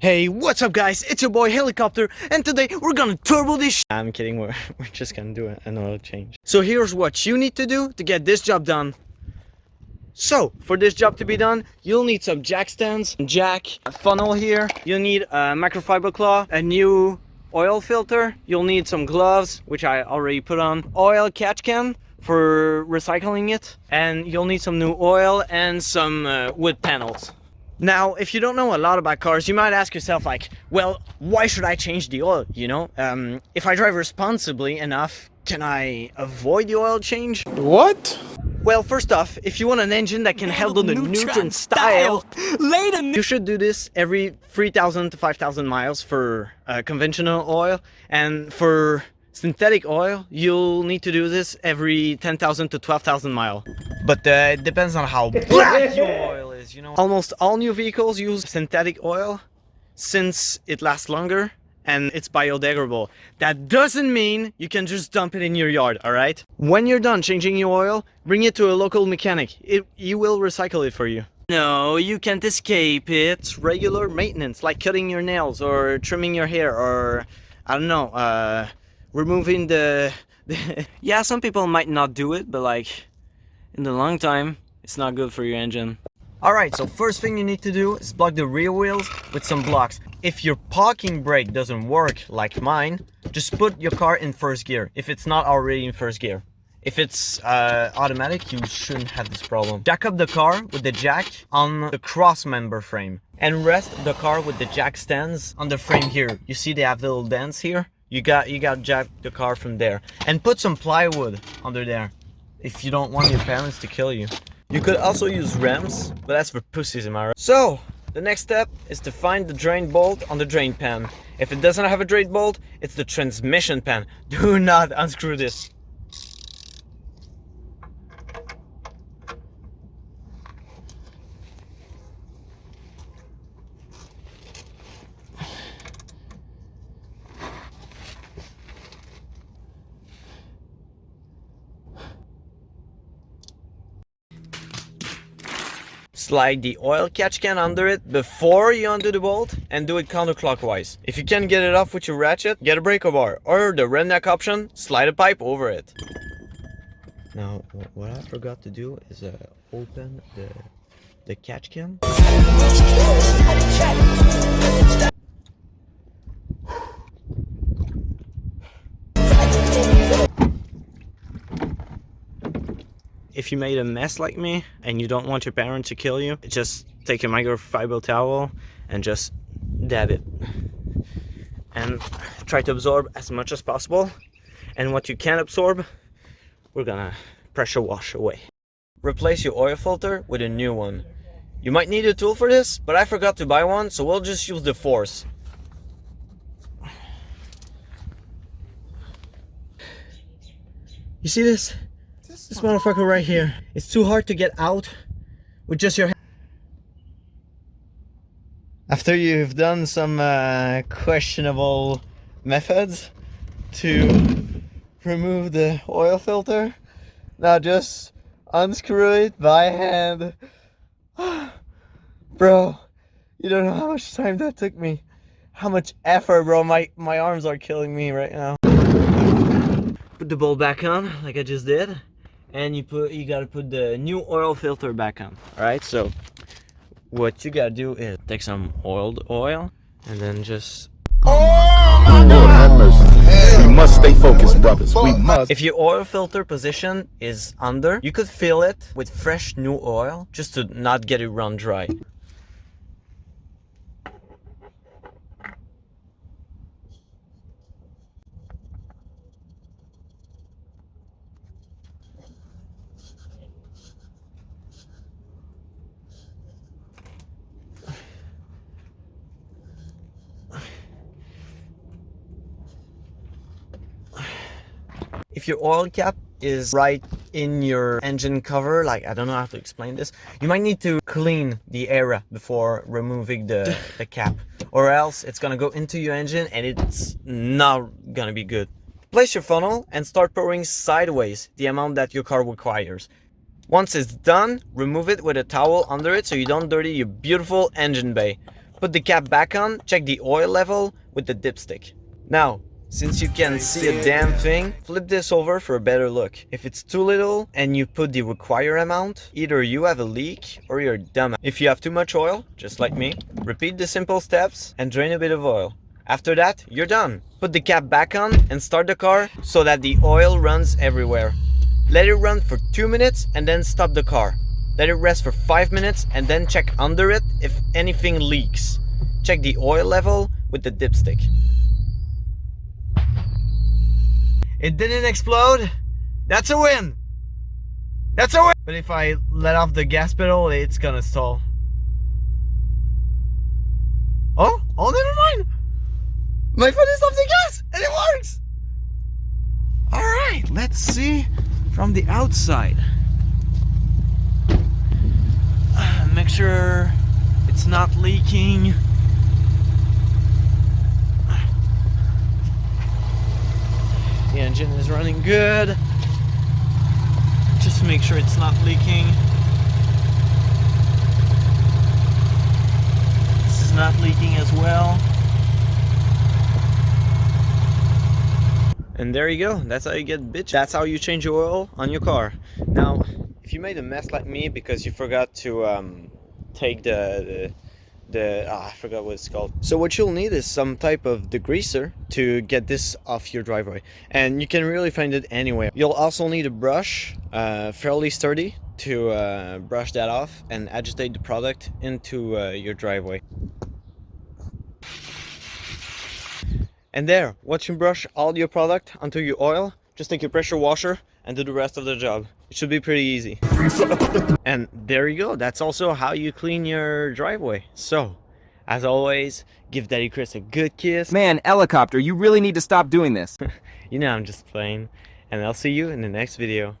Hey, what's up guys? It's your boy Helicopter, and today we're gonna turbo this I'm kidding, we're just gonna do an oil change. So here's what you need to do to get this job done. So, for this job to be done, you'll need some jack stands, jack, a funnel here, you'll need a microfiber claw, a new oil filter, you'll need some gloves, which I already put on, oil catch can for recycling it, and you'll need some new oil and some wood panels. Now, if you don't know a lot about cars, you might ask yourself like, well, why should I change the oil, you know? If I drive responsibly enough, can I avoid the oil change? What? Well, first off, if you want an engine that can handle the Neutron style, you should do this every 3,000 to 5,000 miles for conventional oil, and for synthetic oil, you'll need to do this every 10,000 to 12,000 miles. But it depends on how black your oil is, you know. Almost all new vehicles use synthetic oil since it lasts longer and it's biodegradable. That doesn't mean you can just dump it in your yard, alright? When you're done changing your oil, bring it to a local mechanic. You will recycle it for you. No, you can't escape it. It's regular maintenance, like cutting your nails or trimming your hair or, I don't know, removing the yeah, some people might not do it, but like in the long time it's not good for your engine. Alright, so first thing you need to do is block the rear wheels with some blocks. If your parking brake doesn't work like mine, just put your car in first gear if it's not already in first gear. If it's automatic, you shouldn't have this problem. Jack up the car with the jack on the cross member frame and rest the car with the jack stands on the frame here. You see they have little dents here? You got jack the car from there, and put some plywood under there if you don't want your parents to kill you. You could also use rams, but that's for pussies, am I right? So the next step is to find the drain bolt on the drain pan. If it doesn't have a drain bolt, it's the transmission pan. Do not unscrew this. Slide the oil catch can under it before you undo the bolt and do it counterclockwise. If you can't get it off with your ratchet, get a breaker bar, or the redneck option, slide a pipe over it. Now, what I forgot to do is open the catch can. If you made a mess like me and you don't want your parents to kill you, just take a microfiber towel and just dab it. And try to absorb as much as possible. And what you can't absorb, we're gonna pressure wash away. Replace your oil filter with a new one. You might need a tool for this, but I forgot to buy one, so we'll just use the force. You see this? This motherfucker right here. It's too hard to get out with just your hand. After you've done some questionable methods to remove the oil filter, now just unscrew it by hand. Bro, you don't know how much time that took me. How much effort, bro. My arms are killing me right now. Put the bolt back on like I just did. And you gotta put the new oil filter back on. Alright, so what you gotta do is take some oiled oil and then just We must stay focused, brothers. We must. If your oil filter position is under, you could fill it with fresh new oil just to not get it run dry. If your oil cap is right in your engine cover, like I don't know how to explain this, you might need to clean the area before removing the cap, or else it's gonna go into your engine and it's not gonna be good. Place your funnel and start pouring sideways the amount that your car requires. Once it's done, remove it with a towel under it so you don't dirty your beautiful engine bay. Put the cap back on, check the oil level with the dipstick. Now, since you can't see a damn thing, flip this over for a better look. If it's too little and you put the required amount, either you have a leak or you're dumb. If you have too much oil, just like me, repeat the simple steps and drain a bit of oil. After that, you're done. Put the cap back on and start the car so that the oil runs everywhere. Let it run for 2 minutes and then stop the car. Let it rest for 5 minutes and then check under it if anything leaks. Check the oil level with the dipstick. It didn't explode. That's a win. That's a win. But if I let off the gas pedal, it's gonna stall. Oh, never mind. My foot is off the gas and it works. All right, let's see from the outside. Make sure it's not leaking. The engine is running good. Just make sure it's not leaking. This is not leaking as well. And there you go. That's how you get bitch. That's how you change your oil on your car. Now, if you made a mess like me because you forgot to take I forgot what it's called. So what you'll need is some type of degreaser to get this off your driveway, and you can really find it anywhere. You'll also need a brush, fairly sturdy, to brush that off and agitate the product into your driveway. And there, once you brush all your product onto your oil, just take your pressure washer and do the rest of the job. It should be pretty easy. And there you go. That's also how you clean your driveway. So, as always, give Daddy Chris a good kiss. Man, Helicopter, you really need to stop doing this. You know I'm just playing. And I'll see you in the next video.